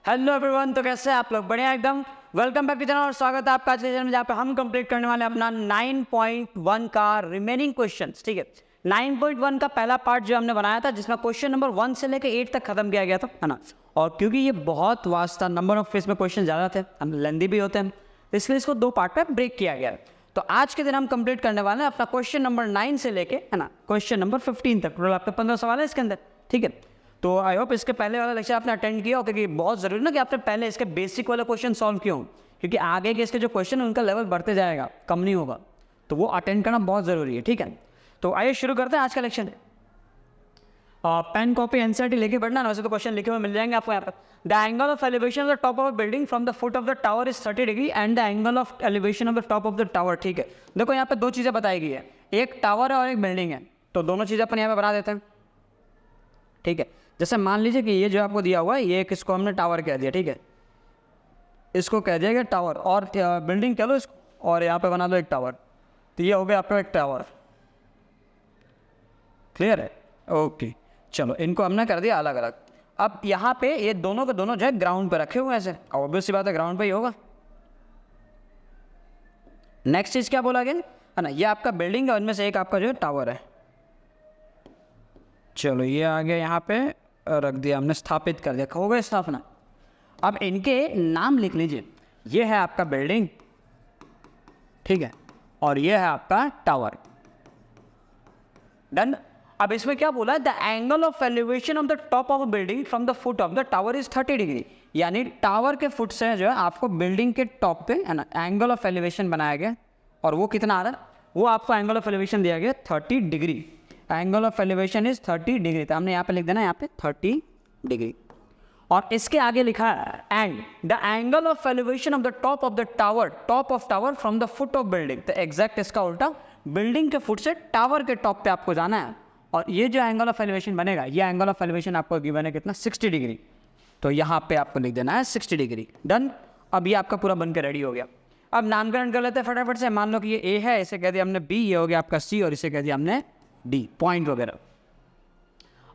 Hello everyone, तो कैसे हैं आप लोग? बढ़िया एकदम। वेलकम बैक टू चैनल और स्वागत है आपका आज के चैनल में, जहाँ पे हम कंप्लीट करने वाले हैं अपना 9.1 का रिमेनिंग क्वेश्चंस। ठीक है, 9.1 का पहला पार्ट जो हमने बनाया था, जिसमें क्वेश्चन नंबर 1 से लेकर 8 तक खत्म किया गया था, है ना। और क्योंकि ये बहुत वास्ट था, नंबर ऑफ फेस में क्वेश्चन ज़्यादा थे, हम लेंदी भी होते हैं, इसलिए इसको 2 पार्ट में ब्रेक किया गया है। तो आज के दिन हम कंप्लीट करने वाले हैं अपना क्वेश्चन नंबर 9 से लेके, है ना, क्वेश्चन नंबर 15 तक। टोटल आपका 15 सवाल है इसके अंदर। ठीक है, तो आई होप इसके पहले वाला लेक्चर आपने अटेंड किया हो, क्योंकि बहुत ज़रूरी ना कि आपने पहले इसके बेसिक वाला क्वेश्चन सॉल्व किया हो, क्योंकि आगे के इसके जो क्वेश्चन है उनका लेवल बढ़ते जाएगा, कम नहीं होगा। तो वो अटेंड करना बहुत ज़रूरी है। ठीक है, तो आइए शुरू करते हैं आज का लेक्चर। पेन कॉपी एनसीईआरटी लेके बढ़ना ना, वैसे तो क्वेश्चन लिखे हुए मिल जाएंगे आपको यहाँ पर। The angle of elevation of the top of building from the foot of the tower is 30 degree and the angle of elevation of the top of the tower. ठीक है, देखो यहाँ पे 2 चीज़ें बताई गई है, एक टावर है और एक बिल्डिंग है, तो दोनों चीज़ें अपन यहाँ पे बना देते हैं। ठीक है, जैसे मान लीजिए कि ये जो आपको दिया हुआ है, ये किसको हमने टावर कह दिया। ठीक है, इसको कह दिया गया टावर, और बिल्डिंग कह लो इसको, और यहाँ पे बना दो एक टावर, तो ये हो गया आपका एक टावर। क्लियर है? ओके, चलो इनको हमने कर दिया अलग अलग। अब यहाँ पे ये दोनों के दोनों जो है ग्राउंड पे रखे हुए हैं ऐसे, ऑब्वियस सी बात है ग्राउंड पे ही होगा। नेक्स्ट चीज़ क्या बोला गया है ना, ये आपका बिल्डिंग है, उनमें से एक आपका जो है टावर है। चलो ये आ गया, यहाँ पे रख दिया हमने, स्थापित कर दिया, हो गया स्थापना। अब इनके नाम लिख लीजिए, ये है आपका बिल्डिंग, ठीक है, और ये है आपका टावर। डन। अब इसमें क्या बोला है, the angle of elevation of the top of a building from the foot of the tower is 30 degree, यानी टावर के फुट से जो है आपको बिल्डिंग के टॉप पे, है ना, एंगल ऑफ एलिवेशन बनाया गया, और वो कितना आ रहा है, वो आपको एंगल ऑफ एलिवेशन दिया गया 30 degree. Angle of elevation is 30 degree, तो हमने यहाँ पे लिख देना, यहाँ पे 30 डिग्री। और इसके आगे लिखा है and the angle of elevation of the top of the tower, top of tower from the foot of building, तो एग्जैक्ट इसका उल्टा, बिल्डिंग के फुट से टावर के टॉप पे आपको जाना है, और ये जो एंगल ऑफ एलिवेशन बनेगा, ये एंगल ऑफ एलिवेशन आपको गिवन है कितना, 60 डिग्री, तो यहाँ पे आपको लिख देना है 60 डिग्री। डन। अब ये आपका पूरा बनकर रेडी हो गया। अब नामकरण कर लेते हैं फटाफट से। मान लो कि ये ए है, इसे कह दिया हमने बी, ये हो गया आपका सी, और इसे कह दिया हमने डी, पॉइंट वगैरह।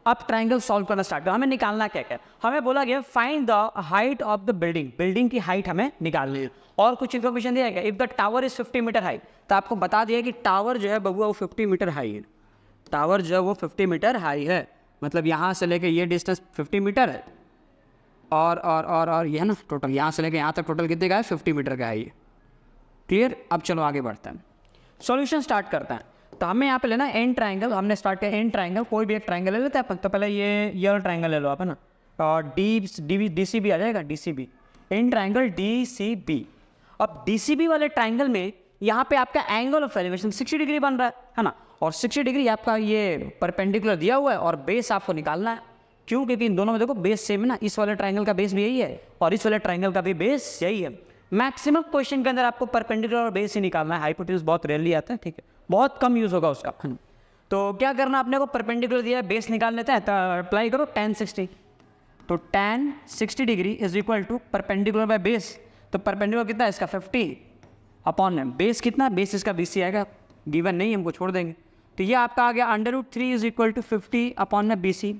अब ट्राइंगल सॉल्व करना स्टार्ट करो। हमें निकालना क्या क्या, हमें बोला गया find the height of the building, building की हाइट हमें निकालनी है, और कुछ इन्फॉर्मेशन दिया गया, if the tower is 50 metre high, तो आपको बता दिया कि टावर जो है बबुआ वो 50 मीटर हाई है। टावर जो है वो 50 मीटर हाई है, मतलब यहाँ से लेके ये डिस्टेंस 50 मीटर है, और ये है ना, टोटल यहाँ से लेके यहाँ तक टोटल कितने का है, 50 मीटर का है ये। क्लियर? अब चलो आगे बढ़ते हैं, सॉल्यूशन स्टार्ट करते हैं। तो हमें यहाँ पे लेना एन ट्राइंगल, हमने स्टार्ट किया एन ट्राइंगल, कोई भी एक ट्राइंगल ले लेते हैं अपन। तो पहले ये ट्राइंगल ले लो आप, है ना, और डी सी बी आ जाएगा, D C B, an triangle D C B. अब डी सी बी वाले ट्राइंगल में यहाँ पे आपका एंगल ऑफ एलिवेशन 60 डिग्री बन रहा है ना, और 60 डिग्री आपका ये परपेंडिकुलर दिया हुआ है, और बेस आपको निकालना है। क्यों? क्योंकि इन दोनों में देखो बेस सेम है ना, इस वाले ट्राइंगल का बेस भी यही है, और इस वाले ट्राइंगल का भी बेस यही है। मैक्सिमम क्वेश्चन के अंदर आपको परपेंडिकुलर और बेस ही निकालना है, हाइपोटेन्यूज बहुत रेयरली आता है, ठीक है, बहुत कम यूज़ होगा उसका। तो क्या करना, आपने को परपेंडिकुलर दिया है, बेस निकाल लेते हैं, तो अप्लाई करो tan 60, तो tan 60 degree is equal to perpendicular by base, तो परपेंडिकुलर कितना है इसका 50 अपॉन बेस कितना, बेस इसका BC आएगा, गिवन नहीं हमको छोड़ देंगे, तो ये आपका आ गया √3 इज इक्वल टू 50 अपॉन में BC,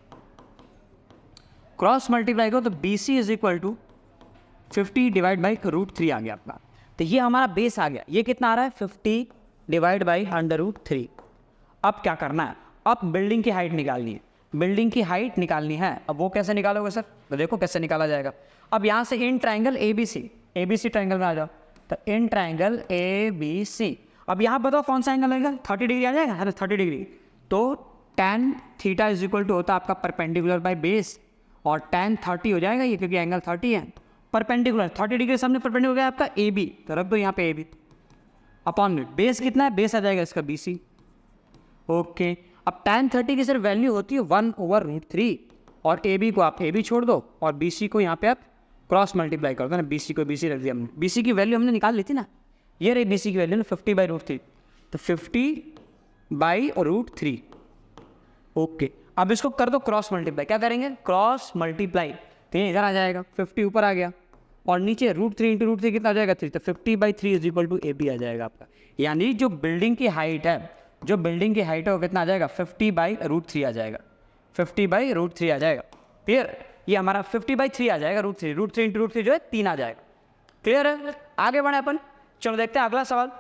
क्रॉस मल्टीप्लाई करो तो BC is equal to 50 divide by √3 आ गया आपका। तो ये हमारा बेस आ गया, ये कितना आ रहा है 50 डिवाइड बाई √3। अब क्या करना है, अब बिल्डिंग की हाइट निकालनी है, बिल्डिंग की हाइट निकालनी है। अब वो कैसे निकालोगे सर, तो देखो कैसे निकाला जाएगा। अब यहाँ से इन ट्राइंगल ABC ट्राइंगल में आ जाओ, तो इन ट्राइंगल ABC। अब यहाँ बताओ कौन सा एंगल आएगा, 30 डिग्री आ जाएगा, है ना, 30 डिग्री। तो tan theta is equal to होता है आपका परपेंडिकुलर बाई बेस, और tan 30 हो जाएगा ये, क्योंकि एंगल 30 है, परपेंडिकुलर 30 डिग्री सामने परपेंडिकुलर हो गया आपका AB, तो रख दो यहाँ पे AB अपॉन में बेस कितना है, बेस आ जाएगा इसका BC। ओके, अब tan 30 की सर वैल्यू होती है 1/√3, और AB को आप AB छोड़ दो, और BC को यहाँ पे आप क्रॉस मल्टीप्लाई कर दो ना, BC को BC रख दिया हमने, BC की वैल्यू हमने निकाल ली थी ना, ये रही BC की वैल्यू ना 50/√3, तो 50/√3। ओके, अब इसको कर दो क्रॉस मल्टीप्लाई, क्या करेंगे, क्रॉस मल्टीप्लाई, तो ये इधर आ जाएगा, 50 ऊपर आ गया, और नीचे √3 × √3 कितना आ जाएगा 3, तो 50/3 इज इक्वल टू AB आ जाएगा आपका। यानी जो बिल्डिंग की हाइट है, जो बिल्डिंग की हाइट है वो कितना आ जाएगा 50/√3 आ जाएगा, 50/√3 आ जाएगा। क्लियर? ये हमारा 50/3 आ जाएगा √3, √3 इंटू √3 जो है 3 आ जाएगा। क्लियर है? आगे बढ़े अपन, चलो देखते हैं अगला सवाल।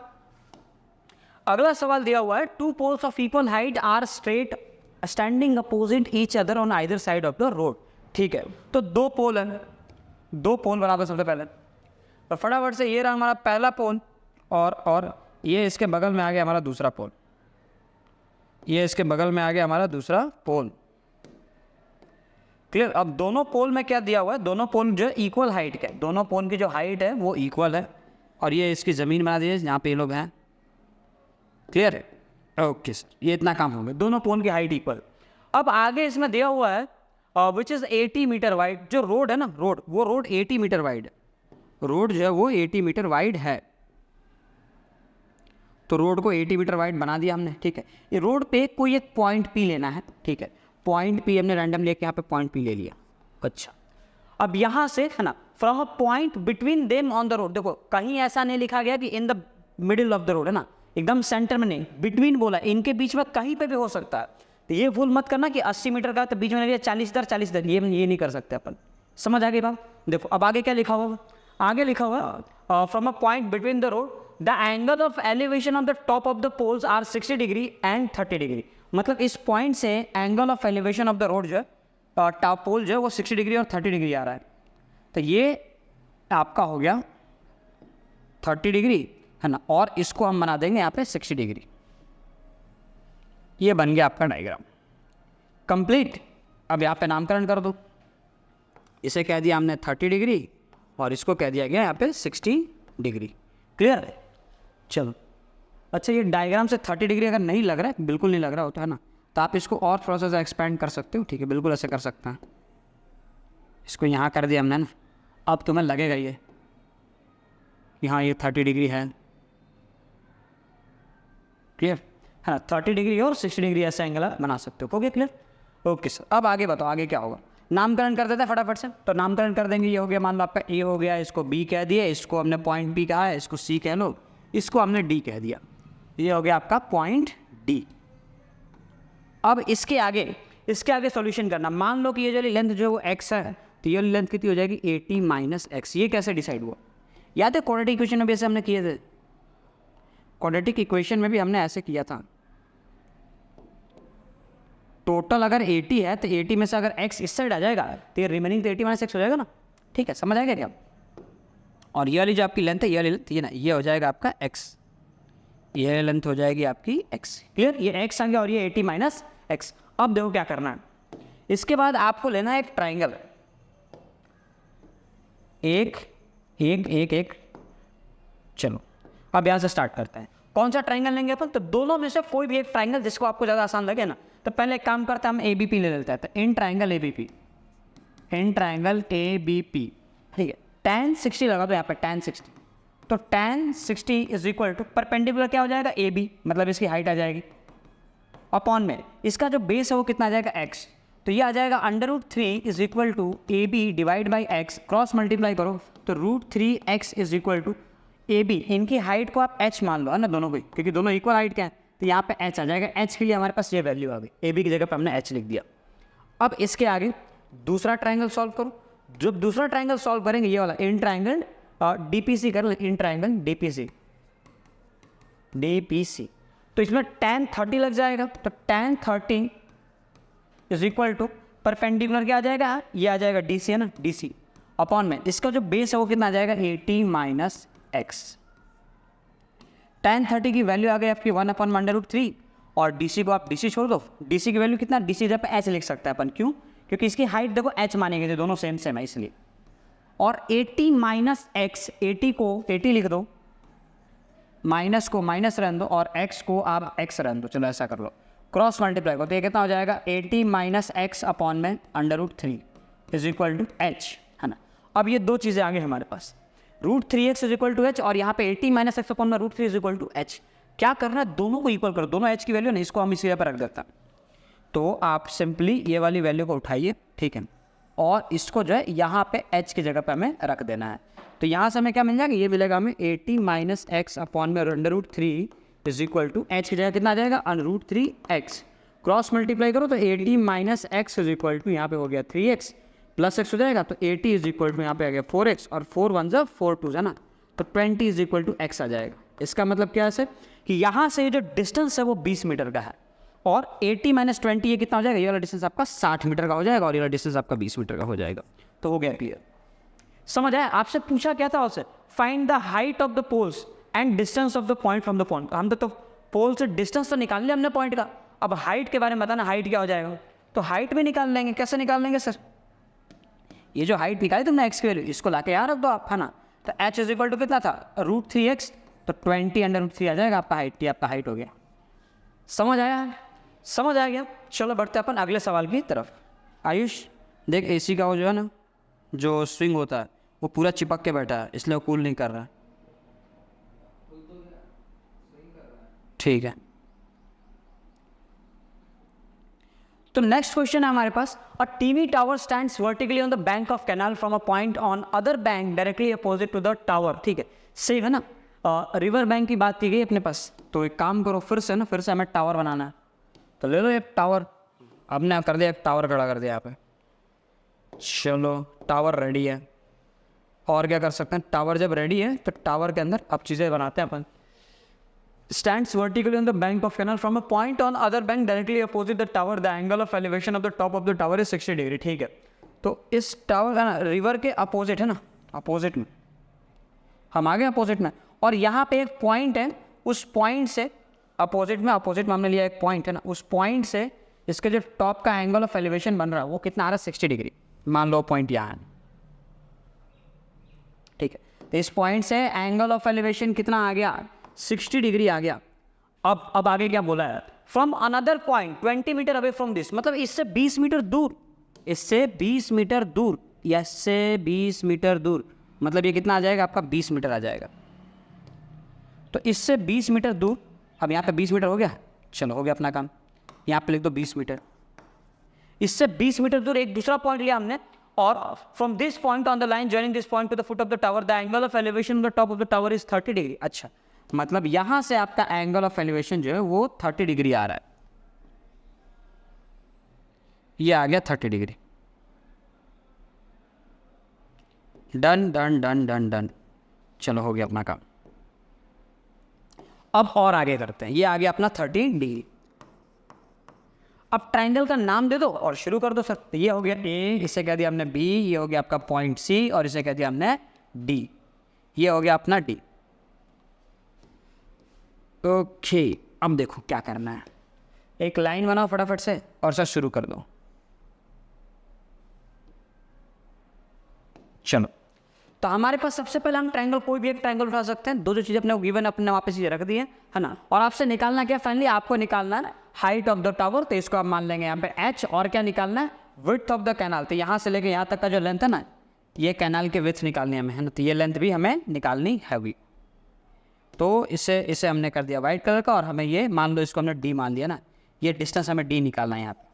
अगला सवाल दिया हुआ है, 2 poles of equal height are straight standing opposite each other on either side of the road. ठीक है, तो 2 पोल है, 2 पोल बना दो सबसे पहले। तो फटाफट से ये रहा हमारा पहला पोल, और ये इसके बगल में आ गया हमारा दूसरा पोल, ये इसके बगल में आ गया हमारा दूसरा पोल। क्लियर? अब दोनों पोल में क्या दिया हुआ है, दोनों पोल जो है इक्वल हाइट के, दोनों पोल की जो हाइट है वो इक्वल है, और ये इसकी ज़मीन बना दी है यहाँ पे ये लोग हैं। क्लियर है? ओके सर, ये इतना काम हो गया, दोनों पोल की हाइट इक्वल। अब आगे इसमें दिया हुआ है विच इज़ 80 मीटर वाइड। जो रोड है ना, रोड, वो रोड 80 मीटर वाइड है, रोड जो है वो 80 मीटर वाइड है। तो रोड को 80 मीटर वाइड बना दिया हमने। ठीक है, ये रोड पे कोई एक पॉइंट पी लेना है। ठीक है, पॉइंट पी हमने रैंडम लेके यहाँ पे पॉइंट पी ले लिया। अच्छा, अब यहाँ से है ना, from a point between them on the road, देखो कहीं ऐसा नहीं लिखा गया कि in the middle of the road, है ना, एकदम सेंटर में नहीं, बिटवीन बोला, इनके बीच में कहीं पे भी हो सकता है। तो ये भूल मत करना कि 80 मीटर का तो बीच में नहीं, 40 इधर 40 इधर, ये नहीं कर सकते अपन। समझ आ गई बात? देखो अब आगे क्या लिखा हुआ, आगे लिखा हुआ from a point between the road the angle of elevation of the top of the poles are 60 degree and 30 degree. मतलब इस पॉइंट से angle of elevation of the road जो है, टॉप पोल जो है वो 60 डिग्री और 30 डिग्री आ रहा है। तो ये आपका हो गया 30 डिग्री, है ना, और इसको हम बना देंगे यहाँ पे 60 डिग्री। ये बन गया आपका डायग्राम कंप्लीट। अब यहाँ पे नामकरण कर दो, इसे कह दिया हमने 30 डिग्री और इसको कह दिया गया यहाँ पे 60 डिग्री। क्लियर है? चलो, अच्छा ये डायग्राम से 30 डिग्री अगर नहीं लग रहा है, बिल्कुल नहीं लग रहा होता है ना, तो आप इसको और थोड़ा सा एक्सपेंड कर सकते हो। ठीक है, बिल्कुल ऐसे कर सकते हैं। इसको यहाँ कर दिया हमने ना, अब तुम्हें लगेगा ये यहाँ ये 30 डिग्री है। क्लियर है ना? 30 डिग्री और 60 डिग्री ऐसा एंगल बना सकते हो। Okay, clear? ओके सर, अब आगे बताओ आगे क्या होगा। नामकरण कर देते हैं फटाफट से। तो नामकरण कर देंगे, ये हो गया, मान लो आपका ए हो गया, इसको बी कह दिया, इसको हमने पॉइंट बी कहा है, इसको सी कह लो, इसको हमने डी कह दिया, ये हो गया आपका पॉइंट डी। अब इसके आगे सॉल्यूशन करना। मान लो कि ये जो लेंथ जो है वो एक्स है, तो ये लेंथ कितनी हो जाएगी 80 माइनस एक्स। ये कैसे डिसाइड हुआ? याद है क्वाड्रेटिक इक्वेशन में भी ऐसे हमने किए थे, क्वाड्रेटिक इक्वेशन में भी हमने ऐसे किया था। टोटल अगर 80 है तो 80 में से अगर x इस साइड आ जाएगा तो ये रिमेनिंग तो 80 माइनस एक्स हो जाएगा ना। ठीक है, समझ आएगा क्या? और ये वाली जो आपकी लेंथ है, ये वाली लेंथ, ये ना, ये हो जाएगा आपका x, ये लेंथ हो जाएगी आपकी x। क्लियर? ये x आ गया और ये 80 माइनस एक्स। अब देखो क्या करना है, इसके बाद आपको लेना है एक ट्राइंगल, एक। चलो अब यहाँ से स्टार्ट करते हैं। कौन सा ट्राइंगल लेंगे अपन? तो दोनों में से कोई भी एक ट्राइंगल जिसको आपको ज़्यादा आसान लगे ना। तो पहले एक काम करते हैं, हम ABP ले लेते हैं। तो इन ट्राइंगल ABP, ठीक है, tan 60 लगा दो यहाँ पे, tan 60। तो tan 60 is equal to perpendicular क्या हो जाएगा, AB, मतलब इसकी हाइट आ जाएगी, अपॉन में इसका जो बेस है वो कितना आ जाएगा, x। तो ये आ जाएगा √3 is equal to AB divide by x, cross multiply करो तो √3x is equal to AB। इनकी हाइट को आप h मान लो, है ना, दोनों को, क्योंकि दोनों इक्वल हाइट के हैं। तो यहाँ पे h आ जाएगा, h के लिए हमारे पास ये वैल्यू आ गई, AB की जगह पे हमने h लिख दिया। अब इसके आगे दूसरा ट्राइंगल सॉल्व करो। जब दूसरा ट्राइंगल सॉल्व करेंगे, ये वाला इन ट्राइंगल DPC कर लो, इन ट्राइंगल DPC, तो इसमें tan 30 लग जाएगा। तो tan 30 is equal to perpendicular क्या आ जाएगा, ये आ जाएगा DC, है ना, DC, अपॉन में इसका जो बेस है वो कितना आ जाएगा, 80 माइनस एक्स। tan 30 की वैल्यू आ गई आपकी 1/√3, और DC को आप DC छोड़ दो, DC की वैल्यू कितना, DC जब h लिख सकता है अपन, क्यों? क्योंकि इसकी हाइट देखो h मानेंगे, दोनों सेम है इसलिए। और 80 माइनस एक्स, 80 को 80 लिख दो, माइनस को माइनस रहने दो, और x को आप x रहने दो। चलो ऐसा कर लो, क्रॉस मल्टीप्लाई करो तो ये कितना हो जाएगा, 80 माइनस एक्स अपॉन में √3 इज इक्वल टू h, है ना। अब ये दो चीज़ें आ गई हमारे पास, √3x is equal to h, और यहाँ पे 80 माइनस एक्स अपॉन में √3 इज इक्वल टू h। क्या करना है, दोनों को इक्वल करो, दोनों h की वैल्यू नहीं, इसको हम इसी जगह पर रख देता। तो आप सिंपली ये वाली वैल्यू को उठाइए, ठीक है, और इसको जो है यहाँ पे h की जगह पे हमें रख देना है। तो यहाँ से हमें क्या मिल जाएगा, ये मिलेगा हमें 80 माइनस एक्स अपॉन में √3 इज इक्वल टू h की जगह कितना आ जाएगा, √3x। क्रॉस मल्टीप्लाई करो तो 80 minus X is equal to यहाँ पे हो गया 3x, प्लस एक्स हो जाएगा, तो 80 इज इक्वल टू यहाँ पे आ गया 4x और 4 वन ज़ा 4 टू है ना, तो 20 इज इक्वल टू एक्स आ जाएगा। इसका मतलब क्या है सर कि यहाँ से जो डिस्टेंस है वो 20 मीटर का है और 80 माइनस 20 ये कितना हो जाएगा, ये वाला डिस्टेंस आपका 60 मीटर का हो जाएगा और ये वाला डिस्टेंस आपका 20 मीटर का हो जाएगा। तो हो गया क्लियर, समझ आया। आपसे पूछा क्या था उससे, find the height of the poles and distance of the point from the point. हम तो पोल से डिस्टेंस तो निकाल लिया हमने पॉइंट का, अब हाइट के बारे में बताना हाइट क्या हो जाएगा, तो हाइट भी निकाल लेंगे। कैसे निकाल लेंगे सर, ये जो हाइट निकाली तुमने एक्स की वैल्यू इसको लाके यहाँ रख दो आप, है ना। तो एच इज इक्वल टू कितना था √3x, तो 20 अंडर √3 आ जाएगा आपका हाइट, ये आपका हाइट हो गया। समझ आया, समझ आ गया। चलो बढ़ते अपन अगले सवाल की तरफ। आयुष देख, एसी का वो जो है ना जो स्विंग होता है वो पूरा चिपक के बैठा है, इसलिए वो कूल नहीं कर रहा है। ठीक है, तो नेक्स्ट क्वेश्चन है हमारे पास, a TV tower stands vertically on the bank of canal from a point on other bank directly opposite to the tower. ठीक है, सेम है ना, रिवर बैंक की बात की गई अपने पास। तो एक काम करो, फिर से हमें टावर बनाना है, तो ले लो एक टावर। अब ने कर दिया, एक टावर खड़ा कर दिया यहाँ पे। चलो टावर रेडी है, और क्या कर सकते हैं, टावर जब रेडी है तो टावर के अंदर अब चीज़ें बनाते हैं अपन। stands vertically on the bank of canal from a point on other bank directly opposite the tower, the angle of elevation of the top of the tower is 60 degree. ठीक है, तो इस टावर का ना रिवर के opposite है ना, opposite में हम आगे अपोजिट में, और यहाँ पे एक पॉइंट है, उस पॉइंट से अपोजिट में हमने लिया एक पॉइंट है ना, उस पॉइंट से इसके जो टॉप का एंगल ऑफ एलिवेशन बन रहा है वो कितना आ रहा है 60 डिग्री। मान लो पॉइंट यहाँ है, ठीक है, तो इस पॉइंट से एंगल ऑफ एलिवेशन कितना आ गया 60 डिग्री आ गया। अब आगे क्या बोला है, from another point 20 metre away from this, मतलब इससे 20 मीटर दूर, इससे 20 मीटर दूर या इससे 20 मीटर दूर, मतलब ये कितना आ जाएगा आपका 20 मीटर आ जाएगा। तो इससे 20 मीटर दूर, अब यहाँ पे 20 मीटर हो गया, चलो हो गया अपना काम, यहाँ पे लिख दो 20 मीटर। इससे 20 मीटर दूर एक दूसरा पॉइंट लिया हमने, और from this point on the line joining this point two the foot of the tower the angle of elevation of the top of the tower is 30 degree. अच्छा, मतलब यहां से आपका एंगल ऑफ एलिवेशन जो है वो 30 डिग्री आ रहा है, ये आ गया 30 degree. Done done done done done, चलो हो गया अपना काम। अब और आगे करते हैं, ये आ गया अपना 30 डिग्री। अब ट्राइंगल का नाम दे दो और शुरू कर दो सर। तो ये हो गया ए, इसे कह दिया हमने बी, ये हो गया आपका पॉइंट सी, और इसे कह दिया हमने डी, ये हो गया अपना डी। ओके, अब देखो क्या करना है, एक लाइन बनाओ फटाफट से और सर शुरू कर दो। चलो, तो हमारे पास सबसे पहले हम ट्रायंगल, कोई भी एक ट्रायंगल उठा सकते हैं, दो जो चीज़ें अपने गिवन अपने वहाँ पे चीज़ें रख दी है ना, और आपसे निकालना क्या, फाइनली आपको निकालना है हाइट ऑफ द टावर, तो इसको आप मान लेंगे यहाँ पे h, और क्या निकालना है विड्थ ऑफ द कैनाल, तो यहाँ से लेके यहाँ तक का जो लेंथ है ना, ये कैनाल के विड्थ निकालनी है हमें, है ना, तो ये लेंथ भी हमें निकालनी है भी। तो इसे हमने कर दिया वाइट कलर का, और हमें ये मान लो इसको हमने d मान लिया ना, ये डिस्टेंस हमें d निकालना है यहाँ पे।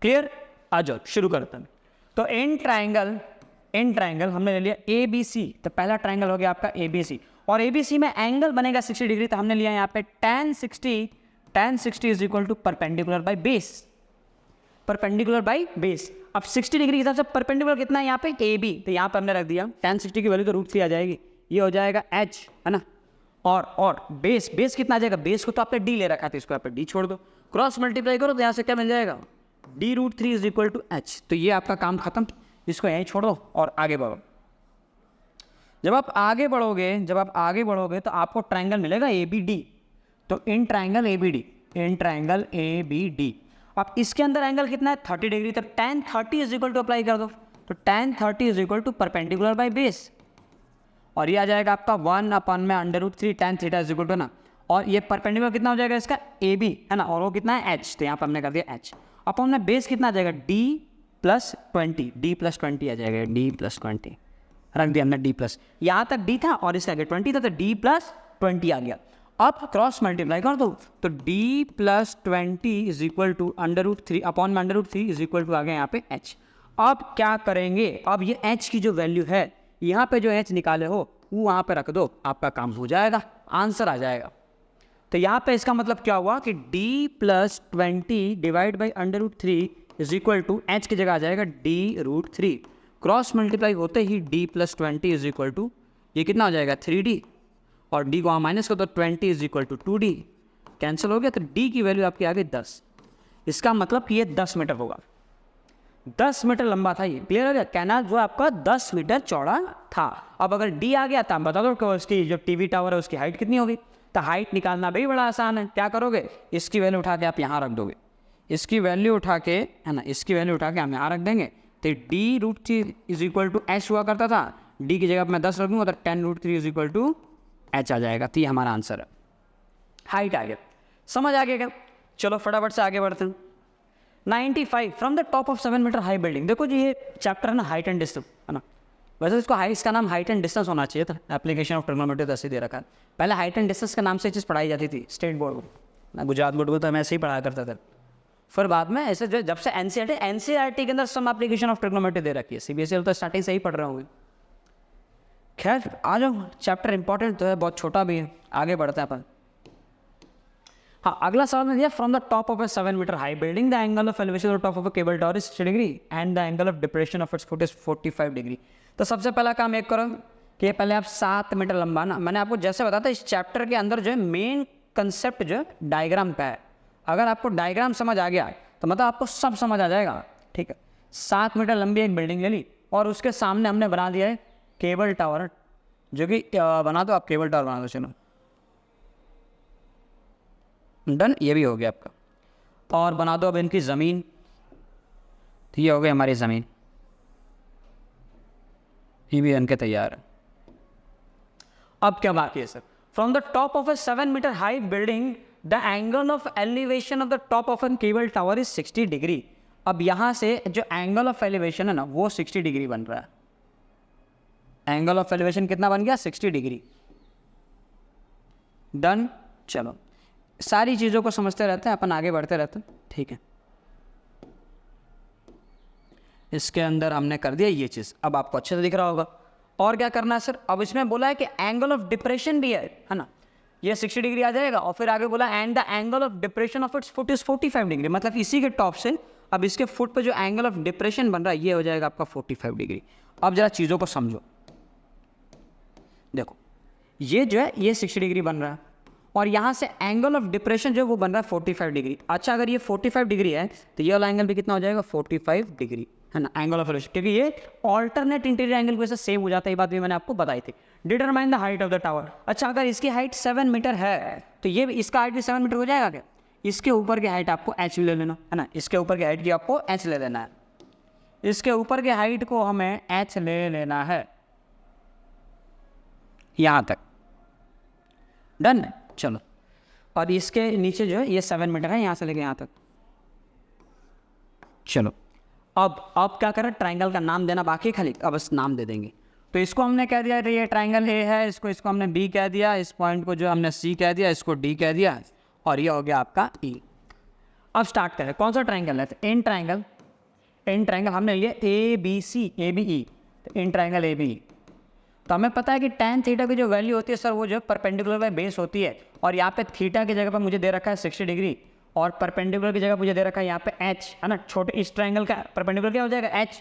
क्लियर, आ जाओ शुरू करते हैं। तो इन ट्राइंगल हमने ले लिया ए बी सी, तो पहला ट्राइंगल हो गया आपका ए बी सी, और ए बी सी में एंगल बनेगा 60 डिग्री, तो हमने लिया यहाँ पे tan 60 is equal to perpendicular by base, perpendicular by base. अब 60 डिग्री के हिसाब से परपेंडिकुलर कितना है यहाँ पे ए बी, तो यहाँ पे हमने रख दिया tan 60 की वैल्यू तो √3 आ जाएगी, ये हो जाएगा h, है ना, और बेस कितना आ जाएगा, बेस को तो आपने d ले रखा था, इसको आप d छोड़ दो, क्रॉस मल्टीप्लाई करो तो यहाँ से क्या मिल जाएगा d√3 is equal to h। तो ये आपका काम खत्म, इसको यहीं छोड़ दो और आगे बढ़ो। जब आप आगे बढ़ोगे तो आपको ट्रायंगल मिलेगा ए बी डी, तो in triangle A B D, अब इसके अंदर एंगल कितना है 30 डिग्री, तो tan 30 is equal to apply कर दो, तो tan 30 is equal to perpendicular by base, और ये आ जाएगा आपका 1/√3 tan theta is equal to ना, और ये परपेंडिकुलर कितना हो जाएगा इसका ए बी, है ना, और वो कितना है h, तो यहाँ पर हमने कर दिया h। अब हमने बेस कितना आ जाएगा d+20 आ जाएगा, d+20 रख दिया हमने d+, यहाँ तक d था और इससे आगे 20 था, तो d+20 आ गया। अब क्रॉस मल्टीप्लाई कर दो, तो d+20 is equal to √3 upon में √3 इज इक्वल टू आ गया यहाँ पे h। अब क्या करेंगे, अब ये h की जो वैल्यू है यहाँ पे जो h निकाले हो वो वहाँ पे रख दो, आपका काम हो जाएगा, आंसर आ जाएगा। तो यहाँ पे इसका मतलब क्या हुआ कि d+20 divide by √3 is equal to h की जगह आ जाएगा d√3, क्रॉस मल्टीप्लाई होते ही d plus 20 is equal to, ये कितना हो जाएगा 3d, और d को वहाँ माइनस कर तो 20 is equal to 2d, cancel हो गया, तो d की वैल्यू आपकी आ गई 10। इसका मतलब कि ये 10 मीटर होगा, 10 मीटर लंबा था ये, क्लियर हो गया। कैनाल जो आपका 10 मीटर चौड़ा था। अब अगर डी आ गया तो आप बता दो कि उसकी जो टीवी टावर है उसकी हाइट कितनी होगी। तो हाइट निकालना भी बड़ा आसान है, क्या करोगे, इसकी वैल्यू उठा के आप यहाँ रख दोगे, इसकी वैल्यू उठा के, है ना, इसकी वैल्यू उठा के हम यहाँ रख देंगे, तो D root 3 is equal to H हुआ करता था, डी की जगह मैं 10 रख दूँगा तो 10 root 3 is equal to H आ जाएगा। तो ये हमारा आंसर है, हाइट आ गया। समझ आ गया क्या? चलो फटाफट से आगे बढ़ते हैं। 95 from the top of 7 metre high building. देखो जी ये चैप्टर है ना हाइट एंड डिस्टेंस, है ना, वैसे इसको इसका नाम हाइट एंड डिस्टेंस होना चाहिए था, एप्लीकेशन ऑफ ट्रिग्नोमेट्री तो ऐसे दे रखा है। पहले हाइट एंड डिस्टेंस के नाम से चीज़ पढ़ाई जाती थी स्टेट बोर्ड को, ना गुजरात बोर्ड को, तो मैं ऐसे ही पढ़ाया करता था। फिर बाद में ऐसे जो जब से एनसीईआरटी के अंदर सम एप्लीकेशन ऑफ ट्रिग्नोमेट्री दे रखी है, सीबीएसई तो स्टार्टिंग से ही पढ़ रहे होंगे। खैर आ जाओ, चैप्टर इंपॉर्टेंट तो है, बहुत छोटा भी है, आगे बढ़ते हैं अपन। हाँ, अगला सवाल में दिया from the top of a 7 metre high building the angle of elevation of top of a cable tower is 60 degree and the angle of depression of its foot is 45 degree. तो सबसे पहला काम एक करो कि पहले आप 7 मीटर लंबा, ना मैंने आपको जैसे बताया था इस चैप्टर के अंदर जो है मेन कंसेप्ट जो है डायग्राम पे है। अगर आपको डायग्राम समझ आ गया तो मतलब आपको सब समझ आ जाएगा, ठीक है। 7 मीटर लंबी एक बिल्डिंग ले ली और उसके सामने हमने बना दिया है केबल टावर, जो कि बना दो आप, केबल टावर बना दो, चलो डन, ये भी हो गया आपका। और बना दो अब इनकी ज़मीन, तो ये हो गई हमारी ज़मीन, ये भी इनके तैयार है। अब क्या बाकी है sir, from the top of a 7 metre high building the angle of elevation of the top of an cable tower is 60 degree. अब यहाँ से जो एंगल ऑफ एलिवेशन है ना वो 60 डिग्री बन रहा है। एंगल ऑफ एलिवेशन कितना बन गया, 60 डिग्री। डन, चलो सारी चीज़ों को समझते रहते हैं अपन, आगे बढ़ते रहते हैं, ठीक है। इसके अंदर हमने कर दिया ये चीज़, अब आपको अच्छे से दिख रहा होगा। और क्या करना है सर, अब इसमें बोला है कि एंगल ऑफ डिप्रेशन भी है ना, ये 60 डिग्री आ जाएगा। और फिर आगे बोला and the angle of depression of its foot is 45 degree, मतलब इसी के टॉप से अब इसके फुट पे जो एंगल ऑफ डिप्रेशन बन रहा है ये हो जाएगा आपका 45 डिग्री। अब जरा चीज़ों को समझो, देखो ये जो है ये 60 डिग्री बन रहा है और यहाँ से एंगल ऑफ डिप्रेशन जो है वो बन रहा है 45 डिग्री। अच्छा, अगर ये 45 डिग्री है तो ये वाला एंगल भी कितना हो जाएगा, 45 डिग्री, है ना, एंगल ऑफ एलिवेशन, क्योंकि ये ऑल्टरनेट इंटीरियर एंगल के साथ सेम हो जाता है। ये बात भी मैंने आपको बताई थी। Determine the height of the tower. अच्छा, अगर इसकी हाइट 7 मीटर है तो ये इसका हाइट भी 7 मीटर हो जाएगा क्या? इसके ऊपर की हाइट आपको एच ले लेना है ना, इसके ऊपर की हाइट की आपको एच ले लेना है, इसके ऊपर की हाइट को हमें एच ले लेना है यहाँ तक। डन, चलो। और इसके नीचे जो है ये 7 मीटर है यहाँ से लेके यहाँ तक। चलो अब क्या करें, ट्राइंगल का नाम देना बाकी, खाली अब बस नाम दे देंगे। तो इसको हमने कह दिया ये ट्राइंगल ए है, इसको हमने बी कह दिया, इस पॉइंट को जो हमने सी कह दिया, इसको डी कह दिया, और ये हो गया आपका ई। अब स्टार्ट करें, कौन सा ट्राइंगल है, एन ट्राइंगल। एन ट्राइंगल हमने लिए ए B C, A B E, तो an triangle A B E. तो हमें पता है कि tan थीटा की जो वैल्यू होती है सर वो जो परपेंडिकुलर बाय बेस होती है, और यहाँ पे थीटा की जगह पर मुझे दे रखा है 60 डिग्री, और परपेंडिकुलर की जगह मुझे दे रखा है यहाँ पे h, है ना, छोटे इस ट्राइंगल का परपेंडिकुलर क्या हो जाएगा h,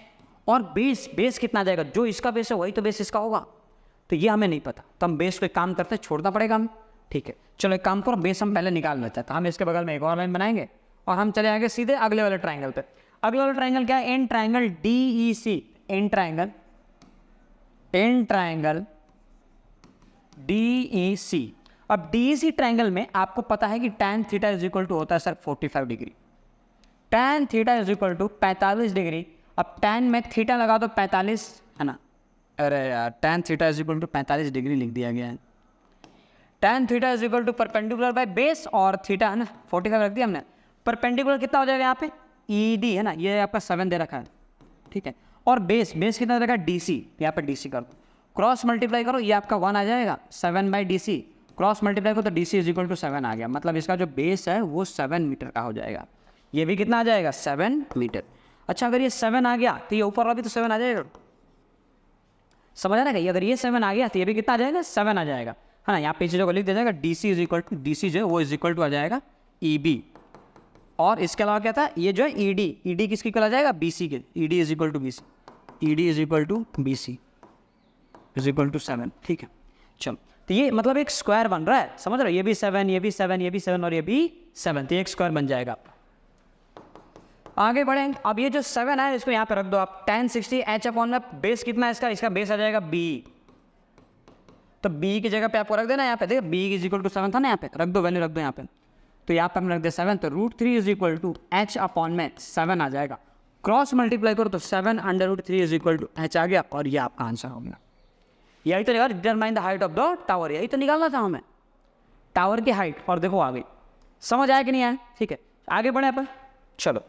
और बेस कितना जाएगा, जो इसका बेस है वही तो बेस इसका होगा। तो ये हमें नहीं पता, तो हम बेस को एक काम करते हैं, छोड़ना पड़ेगा हमें, ठीक है। चलो एक काम करो, बेस हम पहले निकाल लेते हैं, तो हम इसके बगल में एक और लाइन बनाएंगे और हम चले आएंगे सीधे अगले वाले ट्राइंगल पे। अगले वाला ट्राइंगल क्या है, एन ट्राइंगल डी ई सी, एन ट्राइंगल डी ई सी। अब डी ई सी ट्राइंगल में आपको पता है कि tan theta is equal to होता है sir 45 degree, tan theta is equal to 45 degree. अब tan में थीटा लगा दो 45, है ना, अरे यार tan theta is equal to 45 degree लिख दिया गया है। tan theta is equal to perpendicular by base, और थीटा है ना 45 रख दिया हमने, परपेंडिकुलर कितना हो जाएगा यहाँ पे ई डी, है ना, ये आपका 7 दे रखा है, ठीक है। और बेस कितना दे रखा है डी सी, यहाँ पे डी सी कर दो, क्रॉस मल्टीप्लाई करो, ये आपका 1 आ जाएगा, 7 by D C, cross multiply करो तो D C is equal to 7 आ गया, मतलब इसका जो बेस है वो 7 मीटर का हो जाएगा। ये भी कितना आ जाएगा, 7 मीटर। अच्छा, अगर ये 7 आ गया तो ये ऊपर वाला भी तो 7 आ जाएगा, समझ आ रहा है? अगर ये 7 आ गया तो ये भी कितना आ जाएगा, 7 आ जाएगा, है ना। यहाँ पे चीज़ों को लिख दिया जाएगा, D C is equal to, D C जो है वो इज इक्वल टू आ जाएगा ई बी, और इसके अलावा क्या था, ये जो है ई डी किसकी इक्वल आ जाएगा, बी सी के, E D is equal to B C, E D is equal to B C is equal to 7, ठीक है। चलो, तो ये मतलब एक स्क्वायर बन रहा है, समझ रहे हो, ये भी 7, ये भी 7, ये भी 7 और ये भी 7, तो एक स्क्वायर बन जाएगा। आगे बढ़ेंगे, अब ये जो 7 है इसको यहाँ पे रख दो आप, tan 60 h अपॉन में बेस कितना है इसका बेस आ जाएगा b, तो b की जगह पे आपको रख देना यहाँ पे, देखो b इज इक्वल टू 7 था ना, यहाँ पे रख दो, वैल्यू रख दो यहाँ पे, तो यहाँ पे हम रख दे 7, तो √3 is equal to h upon में 7 आ जाएगा, क्रॉस मल्टीप्लाई करो तो 7/√3 इज इक्वल टू h आ गया, और ये आपका आंसर हो गया। यही तो निकाल, determine the height of the tower, यही तो निकालना था हमें, टावर की हाइट, और देखो आ गई, समझ आया कि नहीं आया, ठीक है। आगे बढ़े अपन, चलो।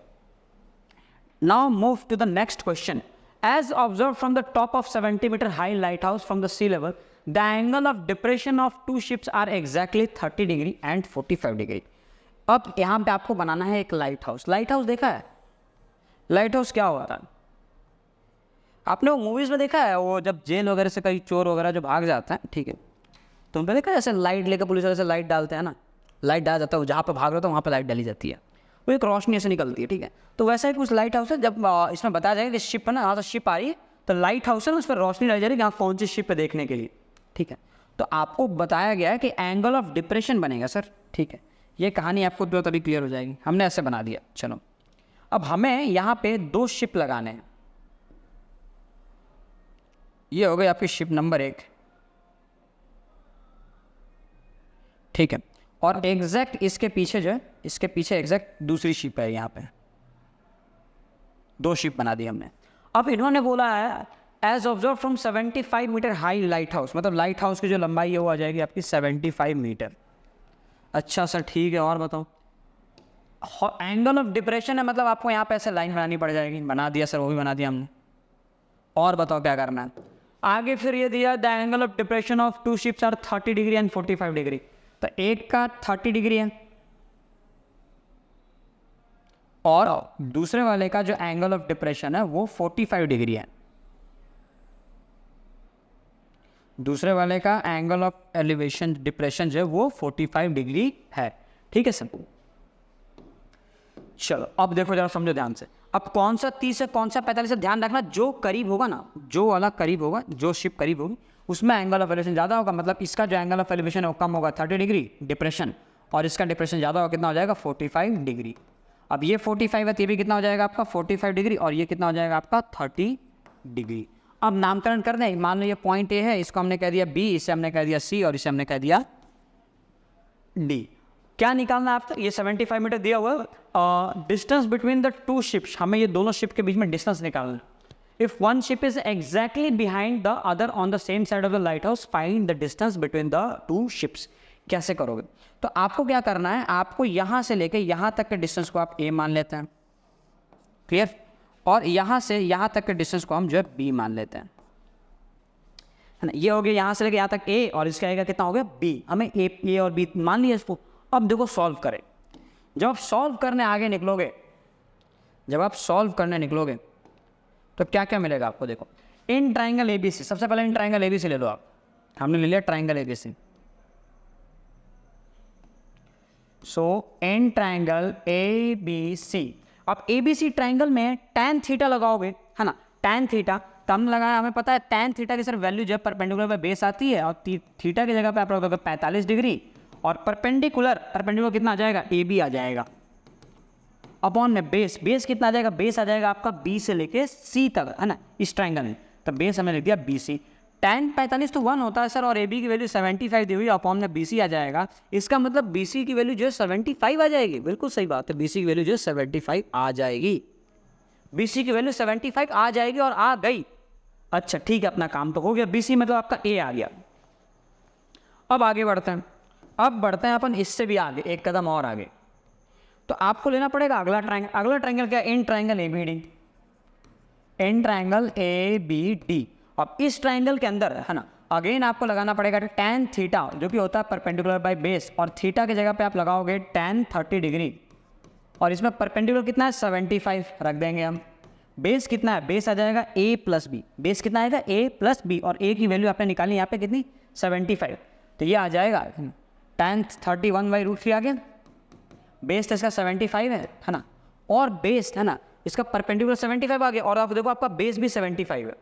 Now move to the next question. As observed from the top of 70-meter high lighthouse from the sea level, the angle of depression of two ships are exactly 30 degree and 45 degree. अब यहाँ पे आपको बनाना है एक light house. Light house देखा है? Light house क्या होता है? आपने वो मूवीज़ में देखा है, वो जब जेल वगैरह से कई चोर वगैरह जो भाग जाता है, ठीक है, तो उन पर देखा है ऐसे लाइट लेकर पुलिस वाले से लाइट डालते हैं ना, लाइट डाला जाता है, जहाँ पे भाग रहे हो तो वहाँ पे लाइट डाली जाती है, वो एक रोशनी ऐसे निकलती है, ठीक है। तो वैसा ही कुछ लाइट हाउस है, जब इसमें बताया जाएगा कि शिप है ना, यहाँ से शिप आ रही है, तो लाइट हाउस है ना, उस पर रोशनी डाली जा रही है यहाँ कौन सी शिप है देखने के लिए, ठीक है। तो आपको बताया गया है कि एंगल ऑफ डिप्रेशन बनेगा सर, ठीक है। ये कहानी आपको तो तभी क्लियर हो जाएगी, हमने ऐसे बना दिया। चलो, अब हमें यहाँ पे 2 शिप लगाने हैं, ये हो गई आपकी शिप नंबर 1, ठीक है, और एग्जैक्ट इसके पीछे जो है, इसके पीछे एग्जैक्ट दूसरी शिप है, यहाँ पे 2 शिप बना दी हमने। अब इन्होंने बोला है as observe from 75 metre high lighthouse, मतलब लाइट हाउस की जो लंबाई है वो आ जाएगी आपकी 75 मीटर। अच्छा सर ठीक है, और बताओ। एंगल ऑफ डिप्रेशन है, मतलब आपको यहाँ पे ऐसे लाइन बनानी पड़ जाएगी, बना दिया सर, वो भी बना दिया हमने। और बताओ क्या करना है आगे। फिर ये दिया the angle of depression of 2 ships are 30 degree and 45 degree, तो एक का 30 डिग्री है और दूसरे वाले का जो एंगल ऑफ डिप्रेशन है वो 45 डिग्री है। दूसरे वाले का एंगल ऑफ एलिवेशन डिप्रेशन जो है वो 45 डिग्री है, ठीक है सर। चलो अब देखो जरा, समझो ध्यान से। अब कौन सा 30 है कौन सा 45 है, ध्यान रखना, जो करीब होगा ना, जो वाला करीब होगा, जो शिप करीब होगी उसमें एंगल ऑफ एलिवेशन ज़्यादा होगा, मतलब इसका जो एंगल ऑफ एलिवेशन है वो कम होगा 30 डिग्री डिप्रेशन, और इसका डिप्रेशन ज़्यादा होगा, कितना हो जाएगा 45 डिग्री। अब ये 45 है तो ये भी कितना हो जाएगा आपका 45 डिग्री, और ये कितना हो जाएगा आपका 30 डिग्री। अब नामकरण कर दें, मान लो ये पॉइंट ए है, इसको हमने कह दिया बी, इसे हमने कह दिया सी, और इसे हमने कह दिया डी। क्या निकालना है आपको, ये 75 मीटर दिया हुआ है, डिस्टेंस बिटवीन द 2 शिप्स, हमें ये दोनों शिप के बीच में डिस्टेंस निकालना है। If one ship is exactly behind the other on the same side of the lighthouse, find the distance between the 2 ships. कैसे करोगे? तो आपको क्या करना है, आपको यहाँ से लेके यहाँ तक के डिस्टेंस को आप A मान लेते हैं, क्लियर, और यहाँ से यहाँ तक के डिस्टेंस को हम जो है B मान लेते हैं, है ना। ये हो गया यहाँ से लेके यहाँ तक A, और इसका आएगा कितना हो गया B, हमें A और B मान लिया इसको। अब देखो सॉल्व करें, जब आप सॉल्व करने आगे निकलोगे, जब आप सॉल्व करने निकलोगे तो क्या क्या मिलेगा आपको। देखो इन ट्राइंगल ABC, सबसे पहले इन ट्राइंगल ABC ले लो आप, हमने ले लिया triangle ABC। So in triangle ABC, अब ABC ट्राइंगल में tan थीटा लगाओगे, है ना, tan थीटा तो हमने लगाया, हमें पता है tan थीटा की सर वैल्यू जो है परपेंडिकुलर पे बेस आती है, और थीटा की जगह पे आप रखोगे 45 डिग्री, और परपेंडिकुलर कितना आ जाएगा AB आ जाएगा, अपॉन में बेस कितना आ जाएगा, बेस आ जाएगा आपका B से लेके C तक, है ना, इस ट्राइंगल में, तो बेस हमें लिख दिया BC। tan 45 तो 1 होता है सर, और AB की वैल्यू 75 दी हुई, अपॉन में BC आ जाएगा, इसका मतलब BC की वैल्यू जो है 75 आ जाएगी। बिल्कुल सही बात है, BC की वैल्यू जो है 75 आ जाएगी, BC की वैल्यू 75 आ जाएगी, और आ गई। अच्छा ठीक है, अपना काम तो हो गया, BC मतलब आपका A आ गया। अब आगे बढ़ते हैं, अब बढ़ते हैं अपन इससे भी आगे, एक कदम और आगे, तो आपको लेना पड़ेगा अगला ट्राइंगल। अगला ट्राइंगल क्या, in triangle ABD, in triangle ABD। अब इस ट्राइंगल के अंदर, है ना, अगेन आपको लगाना पड़ेगा tan थीटा, जो कि होता है परपेंडिकुलर बाय बेस, और थीटा की जगह पे आप लगाओगे tan 30 डिग्री, और इसमें परपेंडिकुलर कितना है 75 रख देंगे हम। बेस कितना है, बेस आ जाएगा A प्लस B, बेस कितना आएगा A प्लस B, और A की वैल्यू आपने निकाली यहाँ पे कितनी 75, तो ये आ जाएगा tan 31/√3 आ गया। बेस तो इसका 75 है ना, और बेस है ना इसका परपेंडिकुलर 75 आ गया, और आप देखो आपका बेस भी 75 है।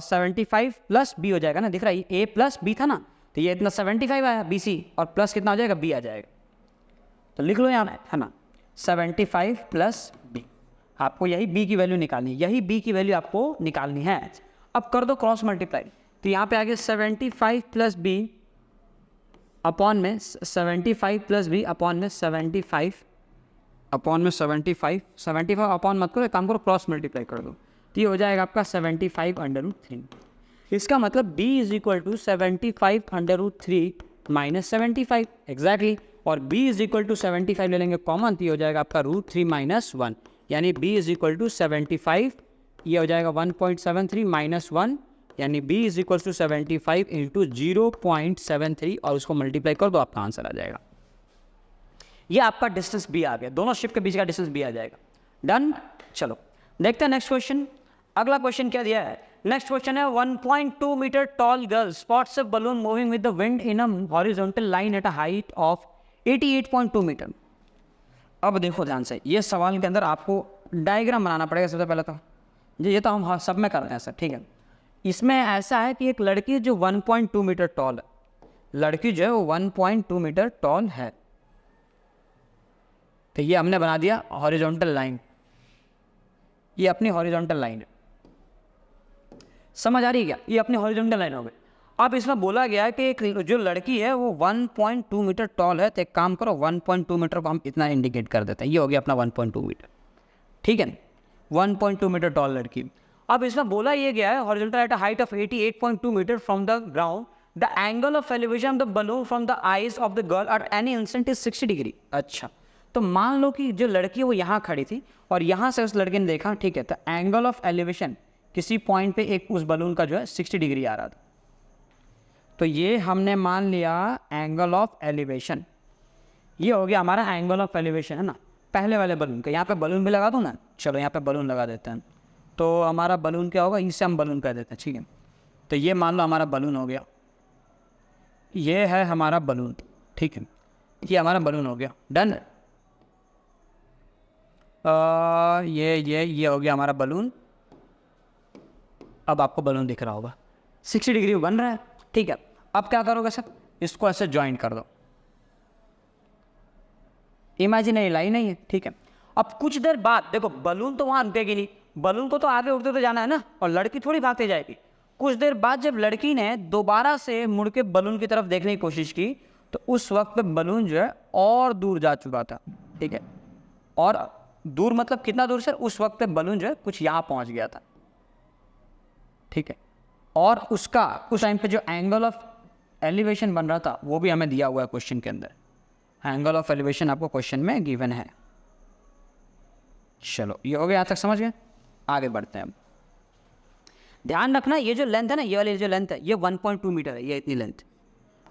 75 प्लस बी हो जाएगा ना, दिख रहा है ए प्लस बी था ना, तो ये इतना 75 आया बी सी, और प्लस कितना हो जाएगा बी आ जाएगा। तो लिख लो यहाँ है ना 75 प्लस बी, आपको यही बी की वैल्यू निकालनी है, यही बी की वैल्यू आपको निकालनी है। अब कर दो क्रॉस मल्टीप्लाई, तो यहाँ पे आ गया 75 प्लस बी अपॉन में 75 प्लस बी अपॉन में 75 अपॉन में 75 अपॉन मत करो, एक काम करो क्रॉस मल्टीप्लाई कर दो, तो ये हो जाएगा आपका 75/3। इसका मतलब b is equal to 75/3 minus 75 exactly, और b इज इक्वल टू 75 ले लेंगे कॉमन, तो ये हो जाएगा आपका √3 - 1, यानी b इज इक्वल टू 75, ये हो जाएगा 1.73 माइनस 1, यानी b is equal to 75 into 0.73, और उसको मल्टीप्लाई कर दो, आपका आंसर आ जाएगा। ये आपका डिस्टेंस b आ गया, दोनों शिप के बीच का डिस्टेंस b आ जाएगा। डन। चलो देखते हैं नेक्स्ट क्वेश्चन। अगला क्वेश्चन क्या दिया है? नेक्स्ट क्वेश्चन है 1.2 metre tall girl spots a balloon moving with the wind in a horizontal line at a height of 88.2 metre. अब देखो ध्यान से, ये सवाल के अंदर आपको डायग्राम बनाना पड़ेगा सबसे पहले तो, ये तो हम सब में कर रहे हैं सर, ठीक है। इसमें ऐसा है कि एक लड़की जो 1.2 मीटर टॉल है, लड़की जो है वो 1.2 मीटर टॉल है, तो ये हमने बना दिया हॉरिजॉन्टल लाइन, ये अपनी हॉरिजॉन्टल लाइन है, समझ आ रही है क्या? ये अपनी हॉरिजॉन्टल लाइन हो गई। अब इसमें बोला गया है कि एक जो लड़की है वो 1.2 मीटर टॉल है, तो एक काम करो 1.2 मीटर को हम इतना इंडिकेट कर देते हैं, ये हो गया अपना 1.2 मीटर, ठीक है, 1.2 मीटर टॉल लड़की। अब इसमें बोला ये गया है horizontal at a height of 88.2 metre from the ground, the angle of elevation of the balloon from the eyes of the girl at any instant is 60 degree. अच्छा, तो मान लो कि जो लड़की है वो यहाँ खड़ी थी और यहाँ से उस लड़के ने देखा, ठीक है, तो एंगल ऑफ एलिवेशन किसी पॉइंट पे एक उस बलून का जो है 60 डिग्री आ रहा था, तो ये हमने मान लिया एंगल ऑफ एलिवेशन, ये हो गया हमारा एंगल ऑफ एलिवेशन है ना पहले वाले बलून का। यहाँ पे बलून भी लगा दूँ ना, चलो यहाँ पे बलून लगा देते हैं, तो हमारा बलून क्या होगा, इससे हम बलून कह देते हैं, ठीक है। तो ये मान लो हमारा बलून हो गया, ये है हमारा बलून, ठीक है, ये हमारा बलून हो गया। डन। ये हो गया हमारा बलून। अब आपको बलून दिख रहा होगा 60 डिग्री बन रहा है, ठीक है। अब क्या करोगे सर, इसको ऐसे ज्वाइन कर दो, इमेजिनरी लाइन नहीं है, ठीक है। अब कुछ देर बाद देखो बलून तो वहाँ रुकेगी नहीं, बलून को तो आगे उड़ते तो जाना है ना, और लड़की थोड़ी भागते जाएगी। कुछ देर बाद जब लड़की ने दोबारा से मुड़ के बलून की तरफ देखने की कोशिश की, तो उस वक्त पे बलून जो है और दूर जा चुका था, ठीक है। और दूर मतलब कितना दूर सर, उस वक्त पे बलून जो है कुछ यहाँ पहुँच गया था, ठीक है। और उसका उस टाइम पे जो एंगल ऑफ एलिवेशन बन रहा था वो भी हमें दिया हुआ है क्वेश्चन के अंदर, एंगल ऑफ एलिवेशन आपको क्वेश्चन में गिवन है। चलो ये हो गया, यहाँ तक समझ गए, आगे बढ़ते हैं। अब ध्यान रखना ये जो लेंथ है ना, ये वाली जो लेंथ है ये 1.2 मीटर है, ये इतनी लेंथ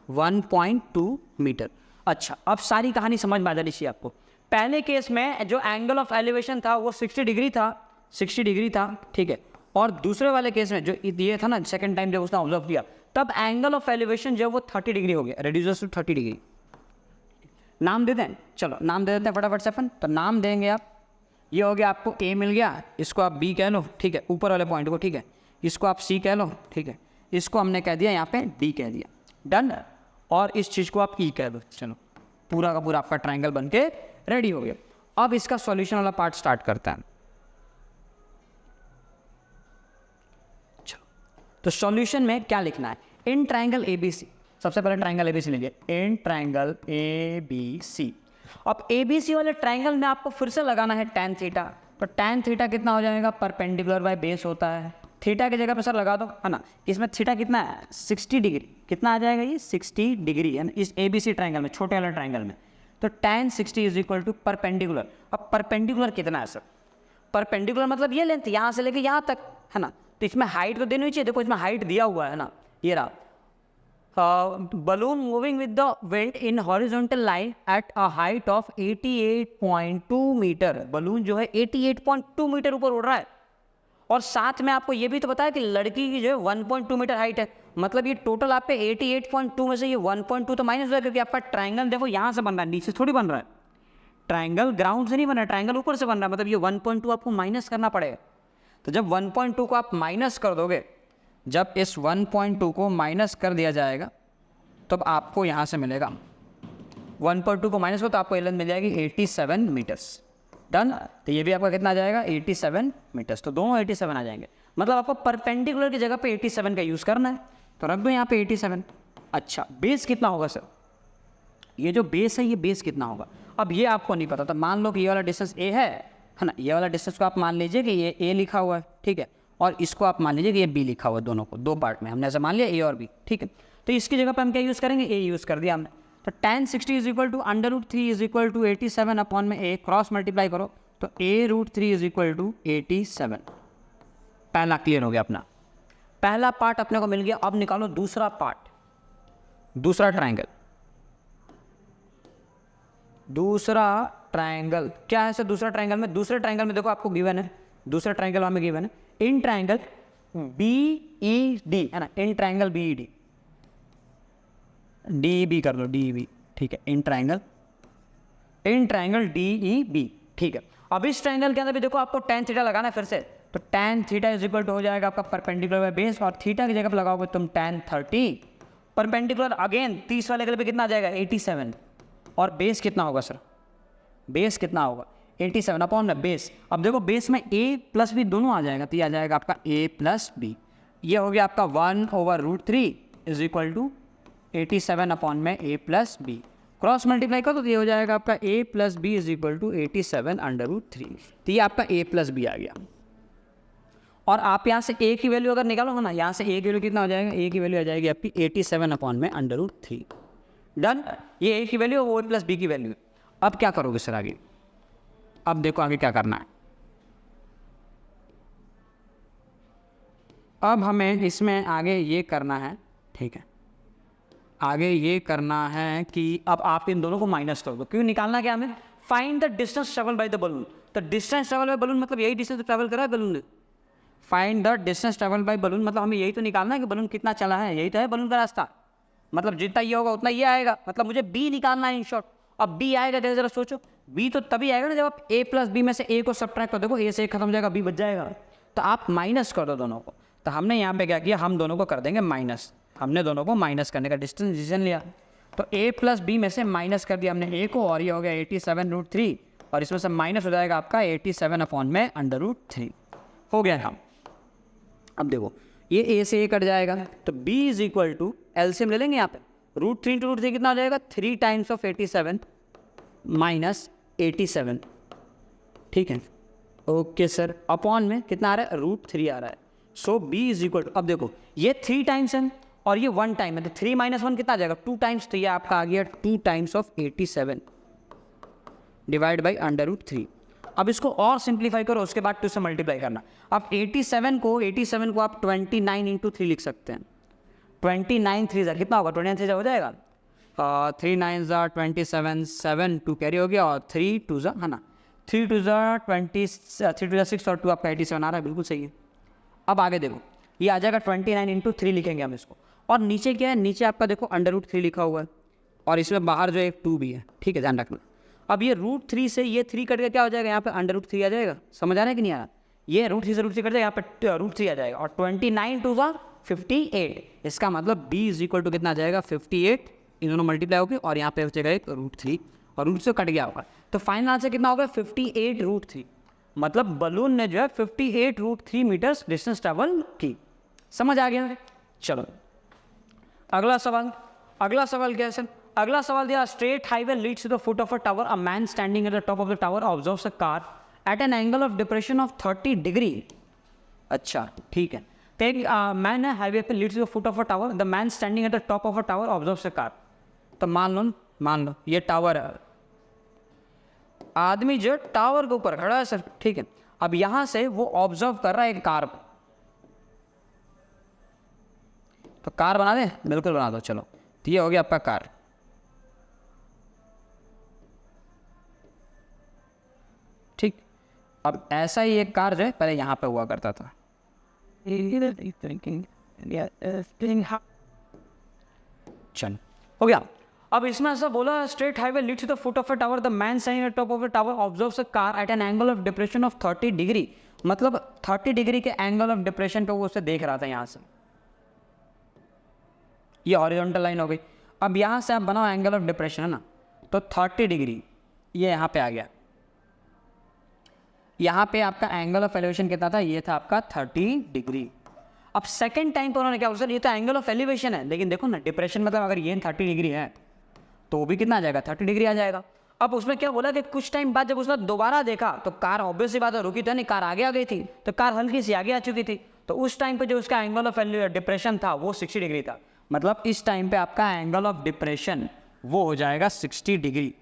1.2 मीटर। अच्छा, अब सारी कहानी समझ में आ जानी चाहिए आपको। पहले केस में जो एंगल ऑफ एलिवेशन था वो 60 डिग्री था, 60 डिग्री था, ठीक है। और दूसरे वाले केस में जो ये था ना, सेकंड टाइम जब उसने ऑब्जर्व किया, तब एंगल ऑफ एलिवेशन जो वो 30 डिग्री हो गया, रिड्यूसेस टू 30 डिग्री। नाम दे दें, चलो नाम दे देते हैं फटाफट से अपन। तो नाम देंगे आप, ये हो गया आपको ए मिल गया, इसको आप बी कह लो, ठीक है, ऊपर वाले पॉइंट को, ठीक है। इसको आप सी कह लो, ठीक है। इसको हमने कह दिया यहाँ पे डी कह दिया, डन। और इस चीज़ को आप ई कह दो, चलो पूरा का पूरा आपका ट्राइंगल बन के रेडी हो गया। अब इसका सॉल्यूशन वाला पार्ट स्टार्ट करते हैं। तो सॉल्यूशन में क्या लिखना है, इन ट्राइंगल ABC, सबसे पहले ट्राइंगल ABC लीजिए, इन ट्राइंगल ABC। अब ABC वाले ट्राइंगल में आपको फिर से लगाना है tan थीटा, तो tan थीटा कितना हो जाएगा, परपेंडिकुलर बाय बेस होता है, थीटा की जगह पर सर लगा दो, है ना। इसमें थीटा कितना है, 60 डिग्री, कितना आ जाएगा ये 60 डिग्री है ना इस ABC ट्राइंगल में, छोटे वाले ट्राइंगल में। तो tan 60 is equal to perpendicular. अब परपेंडिकुलर कितना है सर, परपेंडिकुलर मतलब ये लेंथ यहाँ से लेके यहाँ तक, है ना। तो इसमें हाइट तो देनी चाहिए, देखो इसमें हाइट दिया हुआ है ना, ये रहा, balloon moving with the wind in horizontal line at a height of 88.2 metre. Balloon जो है 88.2 मीटर ऊपर उड़ रहा है, और साथ में आपको ये भी तो बताया कि लड़की की जो है 1.2 मीटर हाइट है, मतलब ये टोटल आप पे 88.2 में से ये 1.2 तो माइनस हो जाएगा, क्योंकि आपका ट्राइंगल देखो यहाँ से बन रहा है, नीचे थोड़ी बन रहा है। ट्राइंगल ग्राउंड से नहीं बना, ट्राइंगल ऊपर से बन रहा है, मतलब ये 1.2 आपको माइनस करना पड़ेगा। तो जब 1.2 को आप माइनस कर दोगे, जब इस 1.2 को माइनस कर दिया जाएगा तब आपको यहाँ से मिलेगा 1.2 को माइनस हो तो आपको लेंथ मिल जाएगी 87 मीटर्स। डन। तो ये भी आपका कितना आ जाएगा 87 मीटर्स। तो दोनों 87 आ जाएंगे, मतलब आपको परपेंडिकुलर की जगह पे 87 का यूज़ करना है, तो रख दो यहाँ पे 87। अच्छा, बेस कितना होगा सर? ये जो बेस है ये बेस कितना होगा? अब ये आपको नहीं पता, तो मान लो कि ये वाला डिस्टेंस ए है ना, ये वाला डिस्टेंस को आप मान लीजिए कि ये ए लिखा हुआ है, ठीक है, और इसको आप मान लीजिए कि ये बी लिखा हुआ है, दोनों को दो पार्ट में हमने ऐसा मान लिया ए और बी, ठीक है। तो इसकी जगह पर हम क्या यूज़ करेंगे? ए यूज़ कर दिया हमने। तो tan 60 is equal to √3 is equal to 87 upon में ए, क्रॉस मल्टीप्लाई करो तो a√3 इज इक्वल टू 87। पहला क्लियर हो गया अपना, पहला पार्ट अपने को मिल गया। अब निकालो दूसरा पार्ट, दूसरा ट्राइंगल। दूसरा ट्राइंगल क्या है सर? दूसरा ट्राइंगल में, दूसरे ट्राइंगल में देखो आपको गिवन है, दूसरा ट्राइंगल हमें गिवन है इन ट्राइंगल BED है ना, इन ट्राइंगल BED, DEB कर लो, DEB, ठीक है, इन ट्राइंगल DEB, ठीक है। अब इस ट्राइंगल के अंदर भी देखो आपको tan थीटा लगाना है फिर से, तो tan theta is equal to हो जाएगा आपका परपेंडिकुलर बाय बेस, और थीटा की जगह पर लगाओगे तुम tan 30, परपेंडिकुलर अगेन 30 वाले के पे कितना आ जाएगा 87, और बेस कितना होगा सर? बेस कितना होगा 87 अपॉन में बेस। अब देखो बेस में a प्लस बी दोनों आ जाएगा, तो ये आ जाएगा आपका a प्लस बी। ये हो गया आपका 1/√3 इज इक्वल टू 87 अपॉन में a plus b. Cross multiply करो तो ये हो जाएगा आपका a plus b is equal to 87/√3। तो ये आपका a प्लस बी आ गया। और आप यहाँ से a की वैल्यू अगर निकालोगे ना, यहाँ से a की वैल्यू कितना हो जाएगा? a की वैल्यू आ जाएगी आपकी 87 अपॉन में √3। डन। ये a की वैल्यू और a प्लस बी की वैल्यू। अब क्या करोगे सर आगे? अब देखो आगे क्या करना है। अब हमें इसमें आगे ये करना है, ठीक है, आगे ये करना है कि अब आप इन दोनों को माइनस कर दो। क्यों निकालना क्या हमें? Find the distance travel by the balloon. तो डिस्टेंस ट्रेवल बाय बलून मतलब यही डिस्टेंस ट्रेवल करा है बलून ने। Find the distance travel by balloon मतलब हमें यही तो निकालना है कि बलून कितना चला है, यही तो है बलून का रास्ता। मतलब जितना ये होगा उतना ये आएगा, मतलब मुझे बी निकालना है इन शॉर्ट। अब बी आएगा कैसे जरा सोचो? बी तो तभी आएगा ना जब आप a प्लस बी में से a को सब्ट्रैक्ट कर, देखो a से a खत्म हो जाएगा, b बच जाएगा, तो आप माइनस कर दो दोनों को। तो हमने यहाँ पे क्या किया, हम दोनों को कर देंगे माइनस। हमने दोनों को माइनस करने का डिस्टेंस डिसीजन लिया, तो a प्लस बी में से माइनस कर दिया हमने a को, और ये हो गया 87√3, और इसमें से माइनस हो जाएगा आपका 87 अपॉन में √3। हो गया हम। अब देखो ये a से a कट जाएगा, तो b is equal to LCM ले लेंगे यहाँ पे, √3 इंटू √3 कितना हो जाएगा? 3 टाइम्स ऑफ 87 माइनस 87, ठीक है, ओके सर, अपॉन में कितना आ रहा है? √3 आ रहा है। सो b इज इक्वल टू, अब देखो ये 3 टाइम्स है और ये 1 टाइम है, तो 3 माइनस 1 कितना आ जाएगा? 2 टाइम्स, तो ये आपका आ गया 2 टाइम्स ऑफ 87 डिवाइड बाई √3। अब इसको और सिंप्लीफाई करो, उसके बाद 2 से मल्टीप्लाई करना। अब 87 को आप 29 इंटू 3 लिख सकते हैं। 29 3 कितना होगा? 29 3 हो जाएगा, 3 9 27, 7 2 कैरी हो गया, और 3 2 है ना, 3 2 20, 3 2 6 और 2 आपका 87 आ रहा है, बिल्कुल सही है। अब आगे देखो ये आ जाएगा 29 इंटू 3 लिखेंगे हम इसको, और नीचे क्या है? नीचे आपका देखो √3 लिखा हुआ है, और इसमें बाहर जो एक 2 भी है, ठीक है, ध्यान रखना। अब ये √3 से ये 3 कट के क्या हो जाएगा? यहाँ पे √3 आ जाएगा। समझ आ रहा है कि नहीं आ रहा? ये √3 से √3 कट जाएगा, यहाँ पे √3 आ जाएगा, और 29 2 58। इसका मतलब b इज इक्वल टू कितना आ जाएगा? 58। इन दोनों मल्टीप्लाई होगी, और यहाँ पे हो जाएगा एक √3, और √3 से कट गया होगा, तो फाइनल आंसर कितना होगा? 58√3। मतलब बलून ने जो है 58√3 मीटर्स डिस्टेंस ट्रेवल की। समझ आ गया? चलो अगला सवाल। अगला सवाल क्या है सर? अगला सवाल दिया, straight highway leads to the foot of a tower, a man standing at the top of the tower observes a car at an angle of depression of 30 degree. अच्छा ठीक है, तो एक मैन है हाईवे पे, leads to the foot of a tower, the man standing at the top of a tower observes a car. तो मान लो ये टावर है, आदमी जो टावर के ऊपर खड़ा है सर, ठीक है। अब यहां से वो ऑब्जर्व कर रहा है एक कार, तो कार बना दे, बिल्कुल बना दो, चलो। तो ये हो गया आपका कार, ठीक। अब ऐसा ही एक कार जो है पहले यहां पे हुआ करता था, चल हो गया। अब इसमें ऐसा बोला straight highway leads to the foot of a tower, the man standing at top of the tower observes a car at an angle of depression of 30 degree, मतलब 30 डिग्री के एंगल ऑफ डिप्रेशन पे वो उसे देख रहा था यहाँ से, ये हॉरिजॉन्टल लाइन हो गई। अब यहाँ से आप बनाओ एंगल ऑफ डिप्रेशन है ना, तो 30 डिग्री ये यहाँ पे आ गया, यहाँ पे आपका एंगल ऑफ एलिवेशन कितना था, ये था आपका 30 डिग्री। अब सेकंड टाइम पर उन्होंने क्या बोला, सर ये तो एंगल ऑफ एलिवेशन है, लेकिन देखो ना डिप्रेशन मतलब अगर ये 30 डिग्री है तो वो भी कितना आ जाएगा, 30 डिग्री आ जाएगा। अब उसमें क्या बोला कि कुछ टाइम बाद जब उसने दोबारा देखा तो कार ऑब्वियस सी बात है रुकी तो नहीं, कार आगे आ गई थी, तो कार हल्की सी आगे आ चुकी थी, तो उस टाइम पे जो उसका एंगल ऑफ डिप्रेशन था वो 60 डिग्री था। मतलब इस टाइम पे आपका एंगल ऑफ डिप्रेशन वो हो जाएगा 60 डिग्री,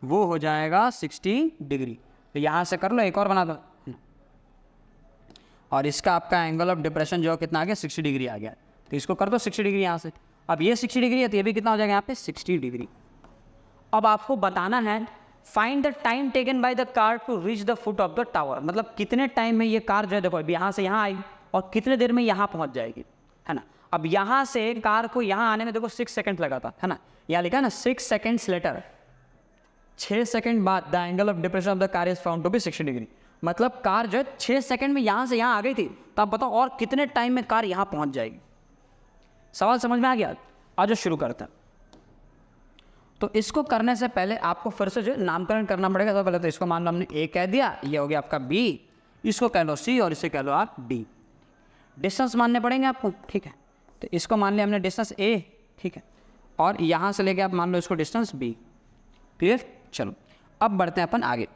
वो हो जाएगा 60 डिग्री। तो यहाँ से कर लो, एक और बना दो, और इसका आपका एंगल ऑफ डिप्रेशन जो कितना आ गया, 60 डिग्री आ गया। तो इसको कर दो 60 डिग्री यहाँ से। अब ये 60 डिग्री है तो ये भी कितना हो जाएगा यहाँ पे 60 डिग्री। अब आपको बताना है find the time taken by the car to reach the foot of the tower, मतलब कितने टाइम में ये कार जो है देखो यहाँ से यहाँ आई और कितने देर में यहाँ पहुँच जाएगी, है ना। अब यहाँ से कार को यहाँ आने में देखो 6 सेकंड लगा था, है ना, यहाँ लिखा है ना 6 सेकंड्स लेटर, 6 सेकंड बाद the angle of depression of the car is found to be 60 degree. मतलब कार जो है 6 सेकंड में यहाँ से यहाँ आ गई थी, तो आप बताओ और कितने टाइम में कार यहाँ पहुँच जाएगी। सवाल समझ में आ गया? आज शुरू करते हैं। तो इसको करने से पहले आपको फिर से जो नामकरण करना पड़ेगा। तो पहले तो इसको मान लो हमने ए कह दिया, ये हो गया आपका बी, इसको कह लो सी और इसे कह लो आप डी। डिस्टेंस मानने पड़ेंगे आपको, ठीक है। तो इसको मान लिया हमने डिस्टेंस ए, ठीक है, और यहाँ से लेके आप मान लो इसको डिस्टेंस बी। क्लियर? चलो अब बढ़ते हैं अपन आगे।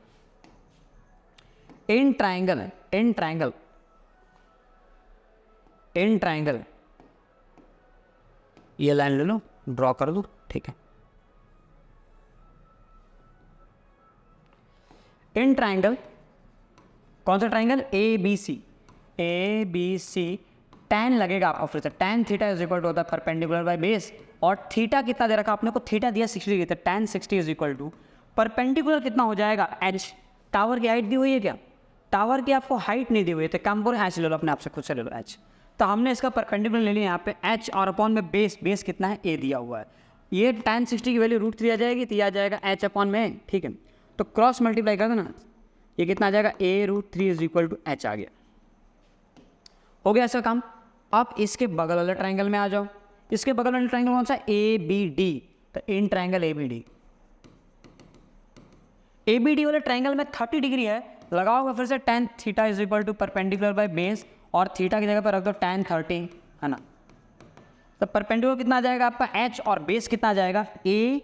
In triangle, in triangle, in triangle, ये लाइन ले लो, ड्रॉ कर दो, ठीक है। इन ट्राइंगल, कौन सा triangle, A B C, A B C, tan लगेगा आपको फिर से, tan theta is equal to होता है परपेंडिकुलर बाय बेस, और थीटा कितना दे रखा आपने को, थीटा दिया 60 डिग्री, तो tan 60 is equal to perpendicular कितना हो जाएगा h। टावर की हाइट दी हुई है क्या, टावर की आपको हाइट नहीं दी हुई है, तो कम करो h ले लो, अपने आप से खुद से ले लो h। तो हमने इसका परपेंडिकुलर ले लिया यहाँ पे h, और अपॉन में बेस, बेस कितना है a दिया हुआ है, ये tan 60 की वैल्यू √3 आ जाएगी, तो यह आ जाएगा h अपॉन में, ठीक है। तो क्रॉस मल्टीप्लाई कर दो ना, ये कितना आ जाएगा a√3 is equal to h आ गया। हो गया ऐसा काम। अब इसके बगल वाले ट्राइंगल में आ जाओ। इसके बगल वाले ट्राइंगल कौन सा, ए बी डी, तो in triangle A B D, A B D वाले ट्राइंगल में 30 डिग्री है, लगाओगे फिर से tan theta is equal to perpendicular by base, और थीटा की जगह पर रख दो tan 30, है ना। तो परपेंडिकुलर कितना आ जाएगा आपका h, और बेस कितना आ जाएगा a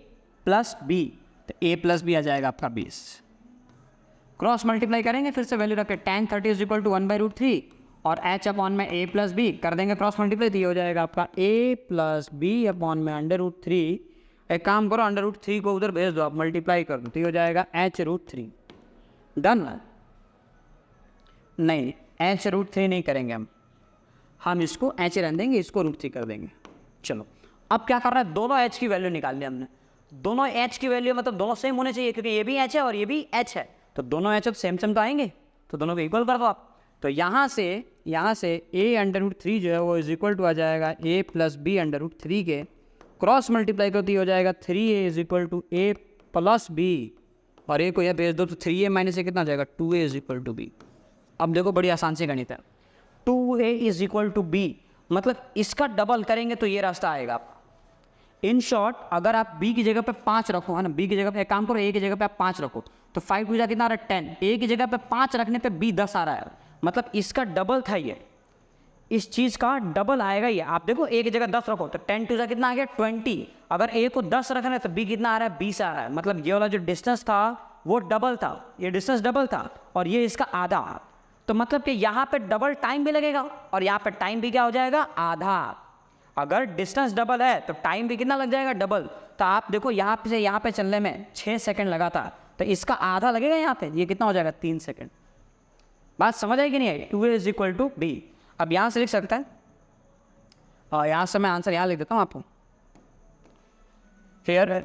प्लस बी, तो a प्लस बी आ जाएगा आपका बेस। क्रॉस मल्टीप्लाई करेंगे फिर से वैल्यू रखे, tan 30 इज इक्वल टू 1/√3 और h अपॉन में a प्लस बी कर देंगे क्रॉस मल्टीप्लाई, तो ये हो जाएगा आपका a प्लस बी अपॉन में √3। एक काम करो, √3 को उधर भेज दो, आप मल्टीप्लाई कर दो, तो ये हो जाएगा h√3। डन? नहीं, h√3 नहीं करेंगे हम इसको h रहने देंगे, इसको √3 कर देंगे। चलो अब क्या कर रहा है, दोनों h की वैल्यू निकाल लिया हमने। दोनों h की वैल्यू मतलब दोनों सेम होने चाहिए, क्योंकि ये भी h है और ये भी h है, तो दोनों h अब सेम सेम तो आएंगे, तो दोनों को इक्वल कर दो आप। तो यहाँ से a√3 जो है वो इज इक्वल टू आ जाएगा a प्लस बी √3 के, क्रॉस मल्टीप्लाई करती हो जाएगा 3a is equal to a plus b, और a को यह भेज दो तो 3a माइनस a कितना आ जाएगा 2a is equal to b। अब देखो बड़ी आसान से गणित है, 2a is equal to b, मतलब इसका डबल करेंगे तो ये रास्ता आएगा आपका। इन शॉर्ट अगर आप b की जगह पे 5 रखो, है ना, b की जगह पे एक काम करो, a की जगह पे आप 5 रखो, तो 5 टू जा कितना आ रहा है 10, a की जगह पे 5 रखने पे b 10 आ रहा है, मतलब इसका डबल था ये, इस चीज़ का डबल आएगा ये। आप देखो a की जगह 10 रखो तो 10 टू जा कितना आ गया 20, अगर a को 10 रखना है तो b कितना आ रहा है 20 आ रहा है, मतलब ये वाला जो डिस्टेंस था वो डबल था, ये डिस्टेंस डबल था और ये इसका आधा, तो मतलब कि यहाँ पे डबल टाइम भी लगेगा और यहाँ पे टाइम भी क्या हो जाएगा आधा। अगर डिस्टेंस डबल है तो टाइम भी कितना लग जाएगा डबल, तो आप देखो यहाँ से यहाँ पे चलने में 6 सेकंड लगा था, तो इसका आधा लगेगा यहाँ पे, ये कितना हो जाएगा 3 सेकंड। बात समझ आई कि नहीं आई? 2a is equal to b। अब यहाँ से लिख सकता है, और यहाँ से मैं आंसर यहाँ लिख देता हूँ आपको, here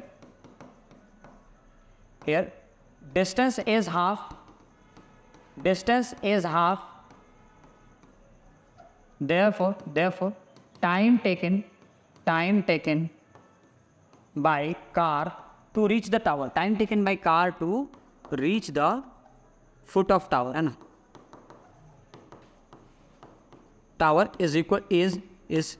distance is half, therefore time taken by car to reach the tower, time taken by car to reach the foot of tower, है ना, टावर इज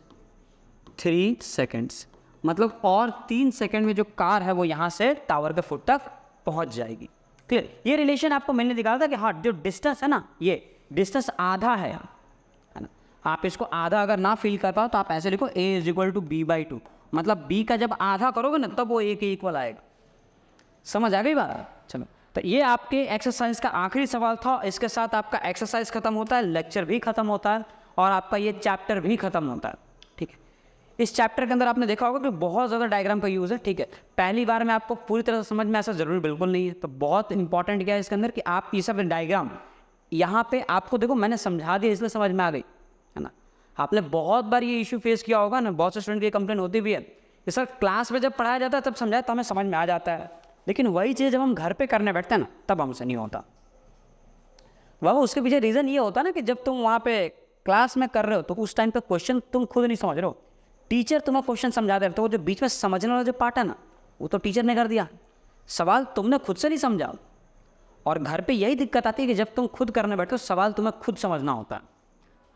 3 सेकेंड्स, मतलब और 3 सेकेंड में जो कार है वो यहाँ से टावर के फुट तक पहुँच जाएगी। क्लियर? ये रिलेशन आपको मैंने दिखाया था कि हाँ जो डिस्टेंस है ना, ये डिस्टेंस आधा है ना, आप इसको आधा अगर ना फील कर पाओ तो आप ऐसे लिखो a is equal to b/2, मतलब b का जब आधा करोगे ना तब वो a के इक्वल आएगा। समझ आ गई बात? चलो, तो ये आपके एक्सरसाइज का आखिरी सवाल था। इसके साथ आपका एक्सरसाइज खत्म होता है, लेक्चर भी खत्म होता है और आपका ये चैप्टर भी खत्म होता है। ठीक है, इस चैप्टर के अंदर आपने देखा होगा कि बहुत ज़्यादा डायग्राम का यूज़ है। ठीक है, पहली बार में आपको पूरी तरह से समझ में ऐसा ज़रूरी बिल्कुल नहीं है, तो बहुत इंपॉर्टेंट क्या है इसके अंदर कि आप ये सब डायग्राम यहाँ पे आपको देखो मैंने समझा दिया इसलिए समझ में आ गई, है ना। आपने बहुत बार ये इशू फेस किया होगा ना, बहुत से स्टूडेंट की कंप्लेन होती भी है कि सर क्लास में जब पढ़ाया जाता है तब समझाया तो हमें समझ में आ जाता है, लेकिन वही चीज़ जब हम घर पे करने बैठते हैं ना तब हमसे नहीं होता। वह उसके पीछे रीज़न ये होता है ना कि जब तुम वहाँ पे क्लास में कर रहे हो तो उस टाइम पे क्वेश्चन तुम खुद नहीं समझ रहे हो, टीचर तुम्हें क्वेश्चन समझा दे रहे, तो वो जो बीच में समझने वाला जो पार्ट है ना वो तो टीचर ने कर दिया, सवाल तुमने खुद से नहीं समझा। और घर पे यही दिक्कत आती है कि जब तुम खुद करने बैठो सवाल तुम्हें खुद समझना होता है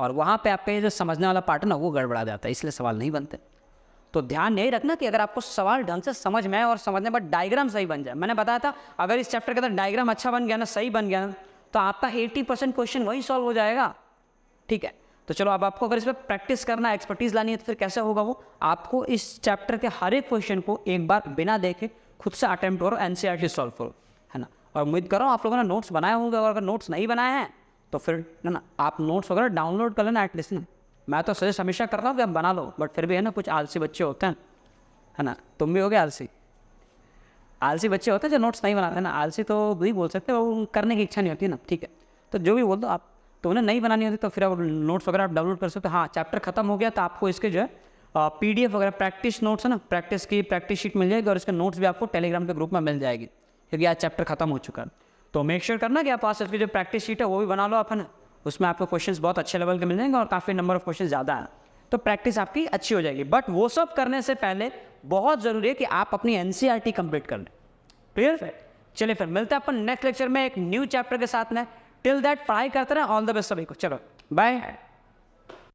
और वहाँ पे आपके जो समझने वाला पार्ट है ना वो गड़बड़ा जाता है, इसलिए सवाल नहीं बनते। तो ध्यान यही रखना कि अगर आपको सवाल ढंग से समझ में आए और समझने पर डायग्राम सही बन जाए। मैंने बताया था अगर इस चैप्टर के अंदर डायग्राम अच्छा बन गया ना, सही बन गया ना, तो आपका 80% क्वेश्चन वही सॉल्व हो जाएगा। ठीक है, तो चलो अब आपको अगर इस पर प्रैक्टिस करना है, एक्सपर्टीज लानी है, तो फिर कैसे होगा वो, आपको इस चैप्टर के हर एक क्वेश्चन को एक बार बिना देखे खुद से अटेम्प्ट करो, एनसीईआरटी सॉल्व करो, है ना। और उम्मीद करो आप लोगों ने नोट्स बनाए होंगे, और अगर नोट्स नहीं बनाए हैं तो फिर है ना आप नोट्स वगैरह डाउनलोड कर लेना एटलीस्ट। मैं तो सजेस्ट हमेशा करता हूँ कि आप बना लो, बट फिर भी है ना कुछ आलसी बच्चे होते हैं, है ना, तुम भी हो गए आलसी बच्चे होते हैं जो नोट्स नहीं बनाते ना, आलसी तो वही बोल सकते हो, वो करने की इच्छा नहीं होती ना। ठीक है, तो जो भी बोल दो आप, तो उन्हें नहीं बनानी होती तो फिर आप नोट्स वगैरह आप डाउनलोड कर सकते हो। हाँ, चैप्टर खत्म हो गया तो आपको इसके जो है PDF वगैरह प्रैक्टिस नोट्स है ना, प्रैक्टिस की प्रैक्टिस शीट मिल जाएगी और इसके नोट्स भी आपको टेलीग्राम के ग्रुप में मिल जाएगी, क्योंकि आज चैप्टर खत्म हो चुका है। तो मेक श्योर करना कि आप पास इसकी जो प्रैक्टिस शीट है वो भी बना लो आप, है ना, उसमें आपको क्वेश्चंस बहुत अच्छे लेवल के मिल जाएंगे और काफ़ी नंबर ऑफ क्वेश्चन ज़्यादा है, तो प्रैक्टिस आपकी अच्छी हो जाएगी। बट वो सब करने से पहले बहुत ज़रूरी है कि आप अपनी NCERT कंप्लीट कर लें। क्लियर? चलिए फिर मिलते हैं अपन नेक्स्ट लेक्चर में एक न्यू चैप्टर के साथ में। टिल दैट पढ़ाई करते रहें। ऑल द बेस्ट सभी को। चलो बाय।